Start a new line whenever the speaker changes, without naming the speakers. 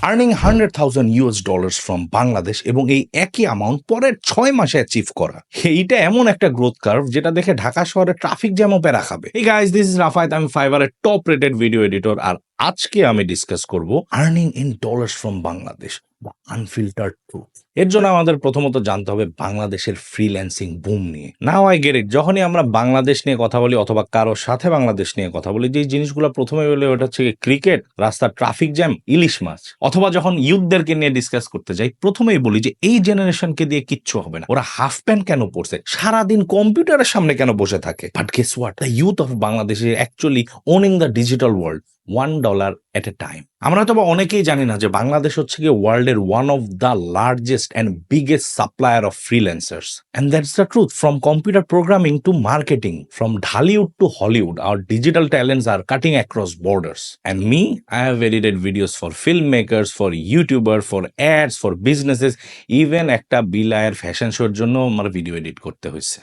Earning $100,000 from Bangladesh এবং এই একই অ্যামাউন্ট পরের 6 মাসে অ্যাচিভ করা। এইটা এমন একটা গ্রোথ কার্ভ যেটা দেখে ঢাকা শহরে ট্রাফিক জ্যামও প্যারা খাবে। এই গাইস, দিস ইজ রাফায়েত, আমি ফাইবারের টপ রেটেড ভিডিও এডিটর, আর আজকে আমি ডিসকাস করব earning in dollars from Bangladesh, the unfiltered truth. এর জন্য আমাদের প্রথমত জানতে হবে বাংলাদেশের ফ্রিল্যান্সিং বুম নিয়ে। নাও আই গেট ইট, যখনই আমরা বাংলাদেশ নিয়ে কথা বলি অথবা কারোর সাথে বাংলাদেশ নিয়ে কথা বলি, যে জিনিসগুলো প্রথমে বলে ওটা হচ্ছে ক্রিকেট, রাস্তার ট্রাফিক জ্যাম, ইলিশ মাছ। অথবা যখন ইউথদেরকে নিয়ে ডিসকাস করতে যাই, প্রথমেই বলি যে এই জেনারেশনকে দিয়ে কিচ্ছু হবে না, ওরা হাফ প্যান্ট কেন পড়ছে, সারাদিন কম্পিউটারের সামনে কেন বসে থাকে। But guess what, the youth of Bangladesh is actually owning the digital world $1 at A time. আমরা তো অনেকেই জানি না যে বাংলাদেশ হচ্ছে গিয়ে ওয়ার্ল্ডের one of the largest and biggest supplier of freelancers, and that's the truth. From computer programming to marketing, from Dhallywood to Hollywood, our digital talents are cutting across borders. And me, I have edited videos for filmmakers, for YouTubers, for ads, for businesses, even একটা বিলায়ের fashion শোর জন্য আমার video edit করতে হয়েছে।